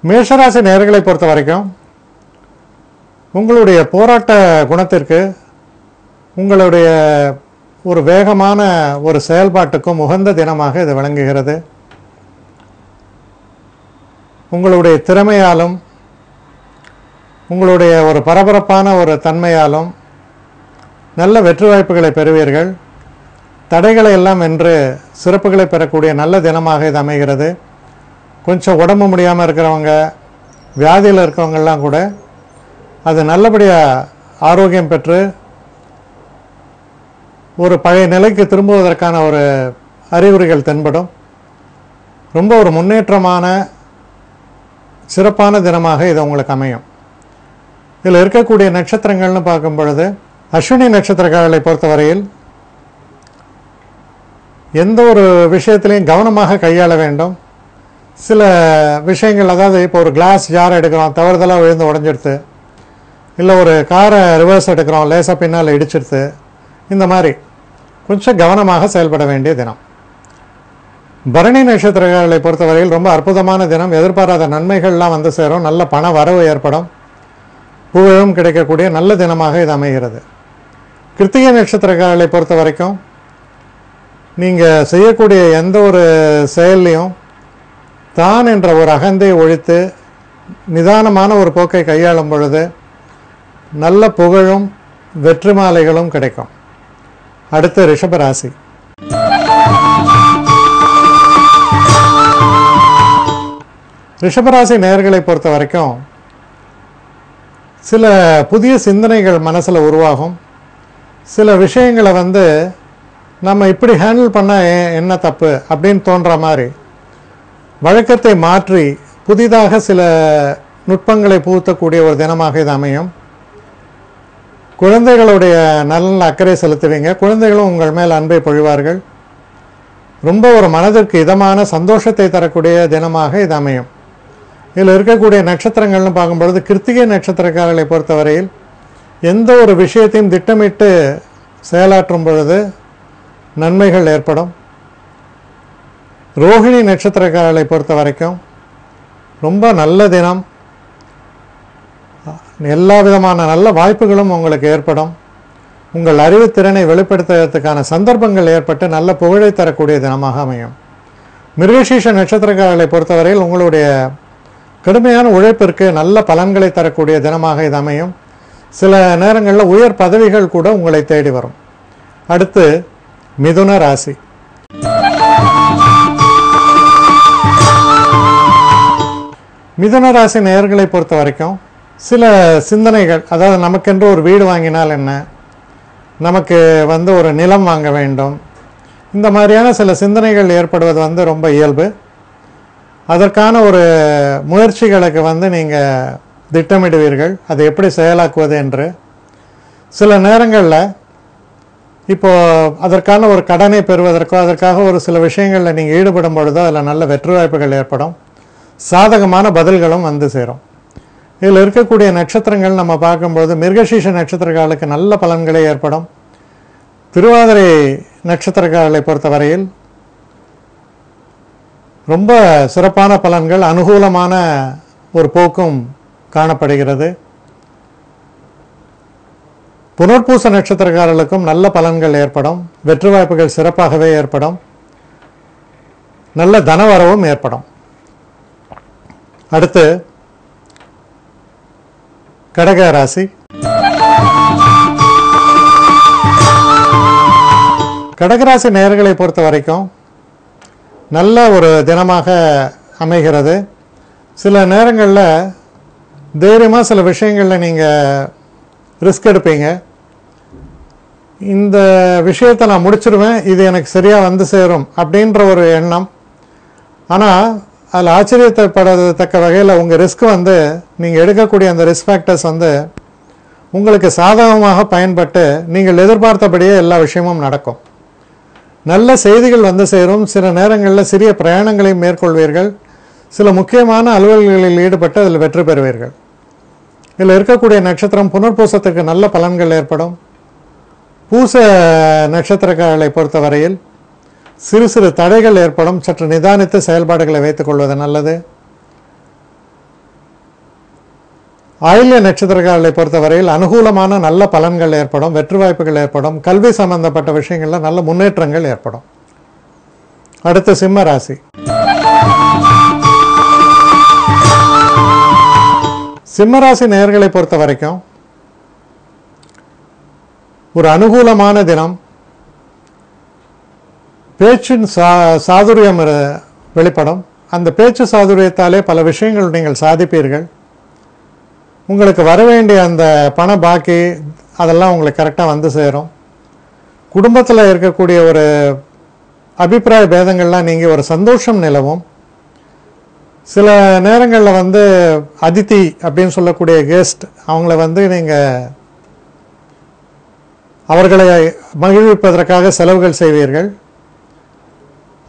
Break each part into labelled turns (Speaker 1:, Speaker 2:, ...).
Speaker 1: மேஷராசி நேயர்களை பொறுத்த வரைக்கும் உங்களுடைய போராட்ட குணத்திற்கு உங்களுடைய ஒரு வேகமான ஒரு செயல்பாட்டுக்கும் உகந்த தினமாக இது விளங்குகிறது. உங்களுடைய திறமையாலும் உங்களுடைய ஒரு பரபரப்பான ஒரு தன்மையாலும் நல்ல வெற்றி வாய்ப்புகளை பெறுவீர்கள். தடைகளை எல்லாம் வென்று சிறப்புகளை பெறக்கூடிய நல்ல தினமாக இது அமைகிறது. கொஞ்சம் உடம்பு முடியாமல் இருக்கிறவங்க, வியாதியில் இருக்கிறவங்கெல்லாம் கூட அது நல்லபடியாக ஆரோக்கியம் பெற்று ஒரு பழைய நிலைக்கு திரும்புவதற்கான ஒரு அறிகுறிகள் தென்படும். ரொம்ப ஒரு முன்னேற்றமான சிறப்பான தினமாக இது உங்களுக்கு அமையும். இதில் இருக்கக்கூடிய நட்சத்திரங்கள்னு பார்க்கும் பொழுது அஸ்வினி நட்சத்திரக்காரர்களை பொறுத்தவரையில் எந்த ஒரு விஷயத்திலையும் கவனமாக கையாள வேண்டும். சில விஷயங்கள், அதாவது இப்போ ஒரு கிளாஸ் ஜார் எடுக்கிறோம், தவறுதலாக விழுந்து உடஞ்சிடுது, இல்லை ஒரு காரை ரிவர்ஸ் எடுக்கிறோம், லேசாக பின்னால் இடிச்சிடுது, இந்த மாதிரி கொஞ்சம் கவனமாக செயல்பட வேண்டிய தினம். பரணி நட்சத்திரங்களை பொறுத்தவரையில் ரொம்ப அற்புதமான தினம். எதிர்பாராத நன்மைகள்லாம் வந்து சேரும். நல்ல பண வரவு ஏற்படும். புகழும் கிடைக்கக்கூடிய நல்ல தினமாக இது அமைகிறது. கிருத்திகை நட்சத்திரங்களை பொறுத்த வரைக்கும் நீங்கள் செய்யக்கூடிய எந்த ஒரு செயல்லையும் தான் என்ற ஒரு அகந்தை ஒழித்து நிதானமான ஒரு போக்கை கையாளும் பொழுது நல்ல புகழும் வெற்றி மாலைகளும் கிடைக்கும். அடுத்து ரிஷபராசி. ரிஷபராசி நேயர்களை பொறுத்த வரைக்கும் சில புதிய சிந்தனைகள் மனசில் உருவாகும். சில விஷயங்களை வந்து நம்ம இப்படி ஹேண்டில் பண்ணால் என்ன தப்பு அப்படின்னு தோன்ற மாதிரி வழக்கத்தை மாற்றி புதிதாக சில நுட்பங்களை புகுத்தக்கூடிய ஒரு தினமாக இது அமையும். குழந்தைகளுடைய நல்ல அக்கறை செலுத்துவீங்க. குழந்தைகளும் உங்கள் மேல் அன்பை பொழிவார்கள். ரொம்ப ஒரு மனதிற்கு இதமான சந்தோஷத்தை தரக்கூடிய தினமாக இது அமையும். இதில் இருக்கக்கூடிய நட்சத்திரங்கள்னு பார்க்கும்பொழுது கிருத்திகை நட்சத்திரக்காரர்களை பொறுத்தவரையில் எந்த ஒரு விஷயத்தையும் திட்டமிட்டு செயலாற்றும் பொழுது நன்மைகள் ஏற்படும். ரோஹிணி நட்சத்திரக்காரர்களை பொறுத்த வரைக்கும் ரொம்ப நல்ல தினம். எல்லா விதமான நல்ல வாய்ப்புகளும் உங்களுக்கு ஏற்படும். உங்கள் அறிவுத்திறனை வெளிப்படுத்துவதற்கான சந்தர்ப்பங்கள் ஏற்பட்டு நல்ல புகழை தரக்கூடிய தினமாக அமையும். மிருகசீஷ நட்சத்திரக்காரர்களை பொறுத்தவரையில் உங்களுடைய கடுமையான உழைப்பிற்கு நல்ல பலன்களை தரக்கூடிய தினமாக இது அமையும். சில நேரங்களில் உயர் பதவிகள் கூட உங்களை தேடி வரும். அடுத்து மிதுன ராசி. மிதுன ராசி நேயர்களை பொறுத்த வரைக்கும் சில சிந்தனைகள், அதாவது நமக்கென்று ஒரு வீடு வாங்கினால் என்ன, நமக்கு வந்து ஒரு நிலம் வாங்க வேண்டும், இந்த மாதிரியான சில சிந்தனைகள் ஏற்படுவது வந்து ரொம்ப இயல்பு. அதற்கான ஒரு முயற்சிகளுக்கு வந்து நீங்கள் திட்டமிடுவீர்கள், அதை எப்படி செயலாக்குவது என்று. சில நேரங்களில் இப்போது அதற்கான ஒரு கடனை பெறுவதற்கோ அதற்காக ஒரு சில விஷயங்களில் நீங்கள் ஈடுபடும் பொழுதோ அதில் நல்ல வெற்றி வாய்ப்புகள் ஏற்படும். சாதகமான பதில்களும் வந்து சேரும். இதில் இருக்கக்கூடிய நட்சத்திரங்கள் நம்ம பார்க்கும்பொழுது மிருகசீஷ நட்சத்திரக்காரர்களுக்கு நல்ல பலன்களே ஏற்படும். திருவாதிரை நட்சத்திரக்காரர்களை பொறுத்தவரையில் ரொம்ப சிறப்பான பலன்கள், அனுகூலமான ஒரு போக்கும் காணப்படுகிறது. புனர்பூச நட்சத்திரக்காரர்களுக்கும் நல்ல பலன்கள் ஏற்படும். வெற்றி வாய்ப்புகள் சிறப்பாகவே ஏற்படும். நல்ல தனவரவும் ஏற்படும். அடுத்து கடக ராசி. கடகராசி நேயர்களை பொறுத்த வரைக்கும் நல்ல ஒரு தினமாக அமைகிறது. சில நேரங்களில் தைரியமாக சில விஷயங்களில் நீங்கள் ரிஸ்க் எடுப்பீங்க. இந்த விஷயத்தை நான் முடிச்சிடுவேன், இது எனக்கு சரியாக வந்து சேரும் அப்படின்ற ஒரு எண்ணம். ஆனால் அதில் ஆச்சரியப்படத்தக்க வகையில் உங்கள் ரிஸ்க் வந்து நீங்கள் எடுக்கக்கூடிய அந்த ரிஸ்க் ஃபேக்டர்ஸ் வந்து உங்களுக்கு சாதகமாக பயன்பட்டு நீங்கள் எதிர்பார்த்தபடியே எல்லா விஷயமும் நடக்கும். நல்ல செய்திகள் வந்து சேரும். சில நேரங்களில் சிறிய பிரயாணங்களையும் மேற்கொள்வீர்கள். சில முக்கியமான அலுவல்களில் ஈடுபட்டு அதில் வெற்றி பெறுவீர்கள். இதில் இருக்கக்கூடிய நட்சத்திரம் புனர்பூசத்துக்கு நல்ல பலன்கள் ஏற்படும். பூச நட்சத்திரக்காரர்களை பொறுத்தவரையில் சிறு சிறு தடைகள் ஏற்படும். சற்று நிதானித்து செயல்பாடுகளை வைத்துக் கொள்வது நல்லது. ஆயில்ய நட்சத்திரக்காரர்களை பொறுத்தவரையில் அனுகூலமான நல்ல பலன்கள் ஏற்படும், வெற்றி வாய்ப்புகள் ஏற்படும், கல்வி சம்பந்தப்பட்ட விஷயங்களில் நல்ல முன்னேற்றங்கள் ஏற்படும். அடுத்து சிம்ம ராசி. சிம்மராசி நேயர்களை பொறுத்த வரைக்கும் ஒரு அனுகூலமான தினம். பேச்சின் சாதுரியம் வெளிப்படும். அந்த பேச்சு சாதுரியத்தாலே பல விஷயங்கள் நீங்கள் சாதிப்பீர்கள். உங்களுக்கு வர வேண்டிய அந்த பண பாக்கி அதெல்லாம் உங்களுக்கு கரெக்டாக வந்து சேரும். குடும்பத்தில் இருக்கக்கூடிய ஒரு அபிப்பிராய பேதங்கள்லாம் நீங்கள் ஒரு சந்தோஷம் நிலவும். சில நேரங்களில் அதித்தி அப்படின்னு சொல்லக்கூடிய கெஸ்ட் அவங்கள நீங்கள் அவர்களை மகிழ்விப்பதற்காக செலவுகள் செய்வீர்கள்.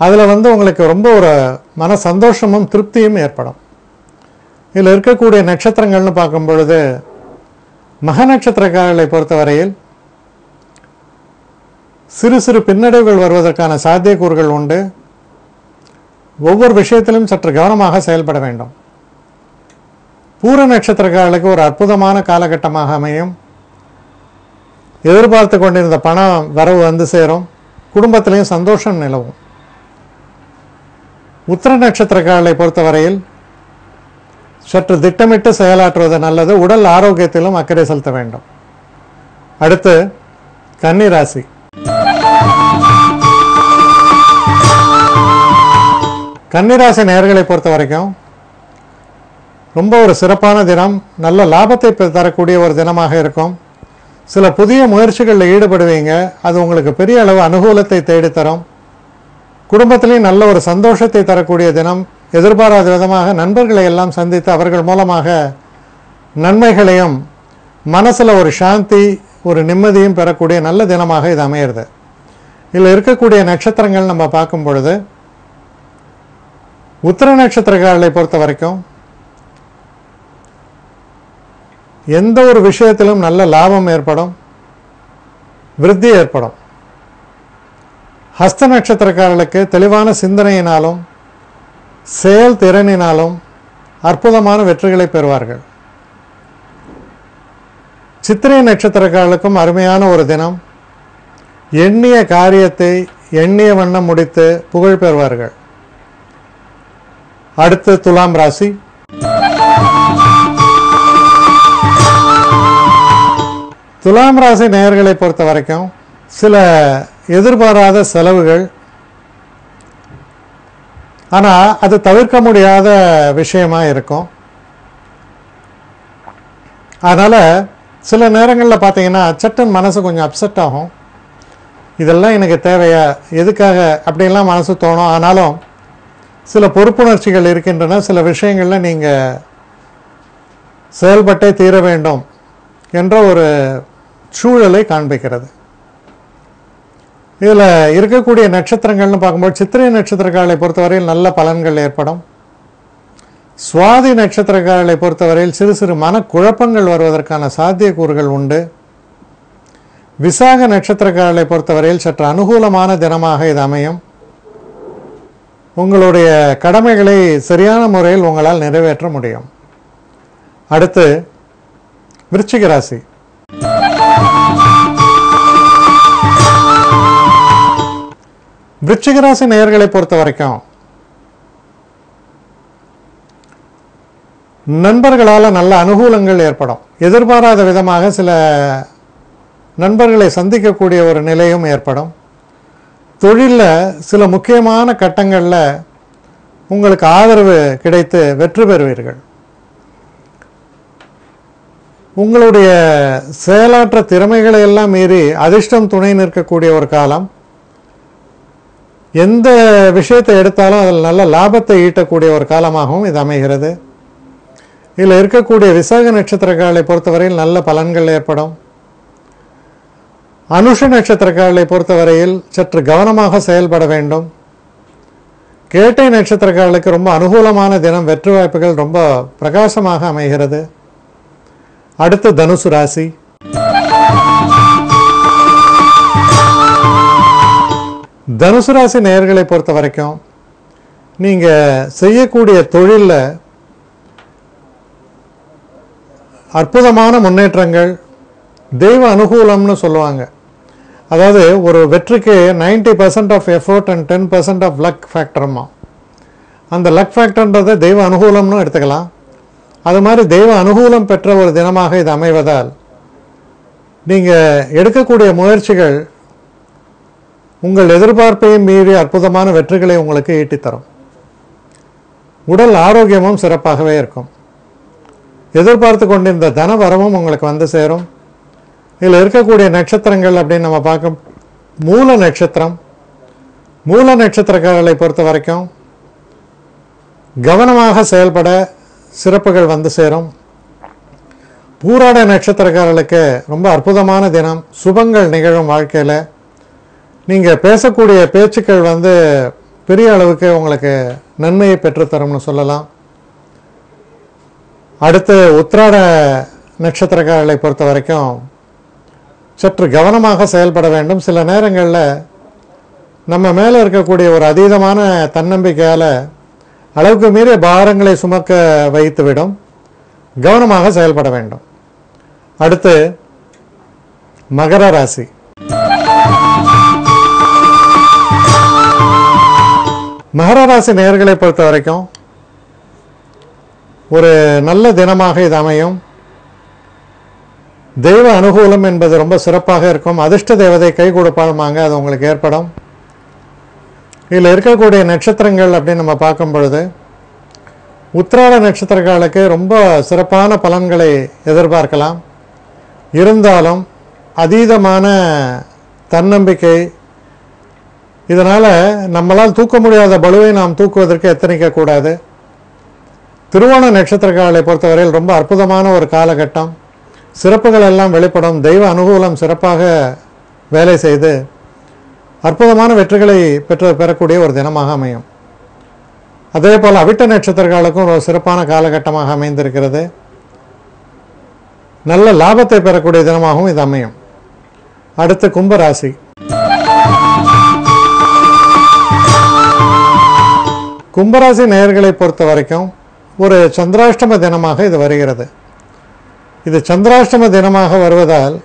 Speaker 1: அதில் உங்களுக்கு ரொம்ப ஒரு மன சந்தோஷமும் திருப்தியும் ஏற்படும். இதில் இருக்கக்கூடிய நட்சத்திரங்கள்னு பார்க்கும் பொழுது மக நட்சத்திரக்காரர்களை பொறுத்தவரையில் சிறு சிறு பின்னடைவுகள் வருவதற்கான சாத்தியக்கூறுகள் உண்டு. ஒவ்வொரு விஷயத்திலும் சற்று கவனமாக செயல்பட வேண்டும். பூர நட்சத்திரக்காரர்களுக்கு ஒரு அற்புதமான காலகட்டமாக அமையும். எதிர்பார்த்து கொண்டிருந்த பணம் வரவு சேரும். குடும்பத்திலையும் சந்தோஷம் நிலவும். உத்திர நட்சத்திரக்காரர்களை பொறுத்தவரையில் சற்று திட்டமிட்டு செயலாற்றுவது நல்லது. உடல் ஆரோக்கியத்திலும் அக்கறை செலுத்த வேண்டும். அடுத்து கன்னி ராசி. கன்னிராசி நேயர்களை பொறுத்த வரைக்கும் ரொம்ப ஒரு சிறப்பான தினம். நல்ல லாபத்தை தரக்கூடிய ஒரு தினமாக இருக்கும். சில புதிய முயற்சிகளில் ஈடுபடுவீங்க. அது உங்களுக்கு பெரிய அளவு அனுகூலத்தை தேடித்தரும். குடும்பத்திலேயும் நல்ல ஒரு சந்தோஷத்தை தரக்கூடிய தினம். எதிர்பாராத விதமாக நண்பர்களை எல்லாம் சந்தித்து அவர்கள் மூலமாக நன்மைகளையும் மனசில் ஒரு சாந்தி ஒரு நிம்மதியும் பெறக்கூடிய நல்ல தினமாக இது அமையிறது. இதில் இருக்கக்கூடிய நட்சத்திரங்கள் நம்ம பார்க்கும் பொழுது உத்திர நட்சத்திரக்காரர்களை பொறுத்த வரைக்கும் எந்த ஒரு விஷயத்திலும் நல்ல லாபம் ஏற்படும், விருத்தி ஏற்படும். ஹஸ்த நட்சத்திரக்காரர்களுக்கு தெளிவான சிந்தனையினாலும் செயல் திறனினாலும் அற்புதமான வெற்றிகளை பெறுவார்கள். சித்திரை நட்சத்திரக்காரர்களுக்கும் அருமையான ஒரு தினம். எண்ணிய காரியத்தை எண்ணிய வண்ணம் முடித்து புகழ் பெறுவார்கள். அடுத்து துலாம் ராசி. துலாம் ராசி நேயர்களை பொறுத்த வரைக்கும் சில எதிர்பாராத செலவுகள், ஆனால் அது தவிர்க்க முடியாத விஷயமா இருக்கும். அதனால் சில நேரங்களில் பார்த்தீங்கன்னா சட்டன் மனசு கொஞ்சம் அப்செட் ஆகும். இதெல்லாம் எனக்கு தேவையா, எதுக்காக அப்படின்லாம் மனசு தோணும். ஆனாலும் சில பொறுப்புணர்ச்சிகள் இருக்கின்றன. சில விஷயங்களில் நீங்கள் செயல்பட்டே தீர வேண்டும் என்ற ஒரு சூழலை காண்பிக்கிறது. இதில் இருக்கக்கூடிய நட்சத்திரங்கள்னு பார்க்கும்போது சித்திரை நட்சத்திரக்காரர்களை பொறுத்தவரையில் நல்ல பலன்கள் ஏற்படும். சுவாதி நட்சத்திரக்காரர்களை பொறுத்தவரையில் சிறு சிறு மனக்குழப்பங்கள் வருவதற்கான சாத்தியக்கூறுகள் உண்டு. விசாக நட்சத்திரக்காரர்களை பொறுத்தவரையில் சற்று அனுகூலமான தினமாக இது அமையும். உங்களுடைய கடமைகளை சரியான முறையில் உங்களால் நிறைவேற்ற முடியும். அடுத்து விருச்சிக ராசி. விருச்சிக ராசி நேயர்களை பொறுத்த வரைக்கும் நண்பர்களால் நல்ல அனுகூலங்கள் ஏற்படும். எதிர்பாராத விதமாக சில நண்பர்களை சந்திக்கக்கூடிய ஒரு நிலையும் ஏற்படும். தொழிலில் சில முக்கியமான கட்டங்களில் உங்களுக்கு ஆதரவு கிடைத்து வெற்றி பெறுவீர்கள். உங்களுடைய செயலாற்ற திறமைகளை எல்லாம் மீறி அதிர்ஷ்டம் துணை நிற்கக்கூடிய ஒரு காலம். எந்த விஷயத்தை எடுத்தாலும் அதில் நல்ல லாபத்தை ஈட்டக்கூடிய ஒரு காலமாகவும் இது அமைகிறது. இதில் இருக்கக்கூடிய விசாக நட்சத்திரக்காரர்களை பொறுத்தவரையில் நல்ல பலன்கள் ஏற்படும். அனுஷ நட்சத்திரக்காரர்களை பொறுத்தவரையில் சற்று கவனமாக செயல்பட வேண்டும். கேட்டை நட்சத்திரக்காரர்களுக்கு ரொம்ப அனுகூலமான தினம். வெற்றி வாய்ப்புகள் ரொம்ப பிரகாசமாக அமைகிறது. அடுத்து தனுசு ராசி. தனுசு ராசி நேயர்களை பொறுத்த வரைக்கும் நீங்கள் செய்யக்கூடிய தொழிலில் அற்புதமான முன்னேற்றங்கள், தெய்வ அனுகூலம்னு சொல்லுவாங்க. அதாவது ஒரு வெற்றிக்கு 90% of effort and 10% of luck ஃபேக்டருமா. அந்த லக் ஃபேக்டர்ன்றதை தெய்வ அனுகூலம்னு எடுத்துக்கலாம். அது மாதிரி தெய்வ அனுகூலம் பெற்ற ஒரு தினமாக இது அமைவதால் நீங்கள் எடுக்கக்கூடிய முயற்சிகள் உங்கள் எதிர்பார்ப்பையும் மீறி அற்புதமான வெற்றிகளை உங்களுக்கு ஈட்டித்தரும். உடல் ஆரோக்கியமும் சிறப்பாகவே இருக்கும். எதிர்பார்த்து கொண்டிருந்த தன வரவும் உங்களுக்கு வந்து சேரும். இதில் இருக்கக்கூடிய நட்சத்திரங்கள் அப்படின்னு நம்ம பார்க்க, மூல நட்சத்திரம். மூல நட்சத்திரக்காரர்களை பொறுத்த வரைக்கும் கவனமாக செயல்பட சிறப்புகள் வந்து சேரும். பூராட நட்சத்திரக்காரர்களுக்கு ரொம்ப அற்புதமான தினம். சுபங்கள் நிகழும் வாழ்க்கையில். நீங்கள் பேசக்கூடிய பேச்சுக்கள் வந்து பெரிய அளவுக்கு உங்களுக்கு நன்மையை பெற்றுத்தரும்னு சொல்லலாம். அடுத்து உத்திராட நட்சத்திரக்காரர்களை பொறுத்த வரைக்கும் சற்று கவனமாக செயல்பட வேண்டும். சில நேரங்களில் நம்ம மேலே இருக்கக்கூடிய ஒரு அதீதமான தன்னம்பிக்கையால் அளவுக்கு மீறிய பாரங்களை சுமக்க வைத்துவிடும். கவனமாக செயல்பட வேண்டும். அடுத்து மகர ராசி. மகர ராசி நேயர்களை பொறுத்த வரைக்கும் ஒரு நல்ல தினமாக இது அமையும். தெய்வ அனுகூலம் என்பது ரொம்ப சிறப்பாக இருக்கும். அதிர்ஷ்ட தேவதை கை கொடுப்பாங்க, அது உங்களுக்கு ஏற்படும். இதில் இருக்கக்கூடிய நட்சத்திரங்கள் அப்படின்னு நம்ம பார்க்கும் பொழுது உத்திராட நட்சத்திரக்காரர்களுக்கு ரொம்ப சிறப்பான பலன்களை எதிர்பார்க்கலாம். இருந்தாலும் அதீதமான தன்னம்பிக்கை, இதனால் நம்மளால் தூக்க முடியாத பளுவை நாம் தூக்குவதற்கு எத்தனிக்கக்கூடாது. திருவோண நட்சத்திரக்காரர்களை பொறுத்தவரையில் ரொம்ப அற்புதமான ஒரு காலகட்டம். சிறப்புகள் எல்லாம் வெளிப்படும். தெய்வ அனுகூலம் சிறப்பாக வேலை செய்து அற்புதமான வெற்றிகளை பெறக்கூடிய ஒரு தினமாக அமையும். அதே போல் அவிட்ட நட்சத்திரக்காரர்களுக்கும் ஒரு சிறப்பான காலகட்டமாக அமைந்திருக்கிறது. நல்ல லாபத்தை பெறக்கூடிய தினமாகவும் இது அமையும். அடுத்து கும்பராசி. கும்பராசி நேயர்களை பொறுத்த வரைக்கும் ஒரு சந்திராஷ்டம தினமாக இது வருகிறது. இது சந்திராஷ்டம தினமாக வருவதால்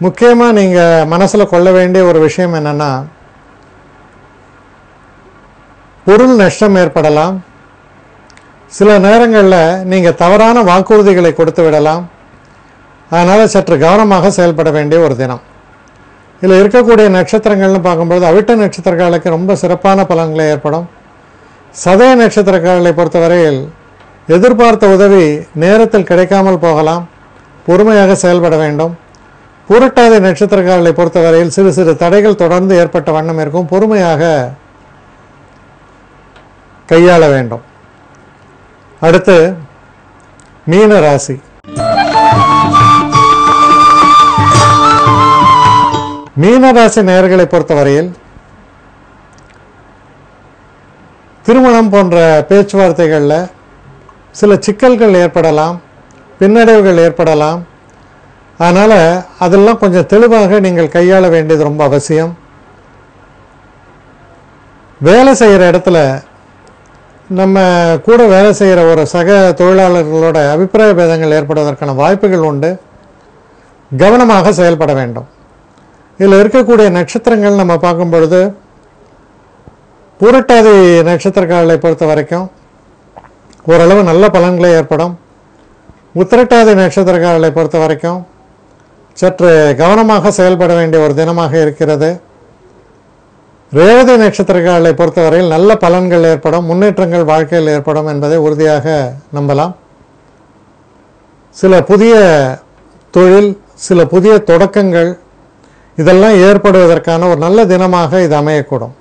Speaker 1: முக்கியமாக நீங்கள் மனசில் கொள்ள வேண்டிய ஒரு விஷயம் என்னென்னா, பொருள் நஷ்டம் ஏற்படலாம். சில நேரங்களில் நீங்கள் தவறான வாக்குறுதிகளை கொடுத்து விடலாம். அதனால் சற்று கவனமாக செயல்பட வேண்டிய ஒரு தினம். இதில் இருக்கக்கூடிய நட்சத்திரங்கள்னு பார்க்கும்பொழுது அவிட்ட நட்சத்திரக்காரர்களுக்கு ரொம்ப சிறப்பான பலன்களை ஏற்படும். சதய நட்சத்திரக்காரர்களை பொறுத்தவரையில் எதிர்பார்த்த உதவி நேரத்தில் கிடைக்காமல் போகலாம். பொறுமையாக செயல்பட வேண்டும். புரட்டாதி நட்சத்திரக்காரர்களை பொறுத்தவரையில் சிறு சிறு தடைகள் தொடர்ந்து ஏற்பட்ட வண்ணம் இருக்கும். பொறுமையாக கையாள வேண்டும். அடுத்து மீன ராசி. மீனராசி நேயர்களை பொறுத்தவரையில் திருமணம் போன்ற பேச்சுவார்த்தைகளில் சில சிக்கல்கள் ஏற்படலாம், பின்னடைவுகள் ஏற்படலாம். அதனால் அதெல்லாம் கொஞ்சம் தெளிவாக நீங்கள் கையாள வேண்டியது ரொம்ப அவசியம். வேலை செய்கிற இடத்துல நம்ம கூட வேலை செய்கிற ஒரு சக தொழிலாளர்களோட அபிப்பிராய பேதங்கள் ஏற்படுவதற்கான வாய்ப்புகள் உண்டு. கவனமாக செயல்பட வேண்டும். இதில் இருக்கக்கூடிய நட்சத்திரங்கள் நம்ம பார்க்கும் பொழுது பூரட்டாதி நட்சத்திரக்காரர்களை பொறுத்த வரைக்கும் ஓரளவு நல்ல பலன்களே ஏற்படும். உத்திரட்டாதி நட்சத்திரக்காரர்களை பொறுத்த வரைக்கும் சற்று கவனமாக செயல்பட வேண்டிய ஒரு தினமாக இருக்கிறது. ரேவதி நட்சத்திரக்காரர்களை பொறுத்தவரையில் நல்ல பலன்கள் ஏற்படும், முன்னேற்றங்கள் வாழ்க்கையில் ஏற்படும் என்பதை உறுதியாக நம்பலாம். சில புதிய தொழில், சில புதிய தொடக்கங்கள் இதெல்லாம் ஏற்படுவதற்கான ஒரு நல்ல தினமாக இது அமையக்கூடும்.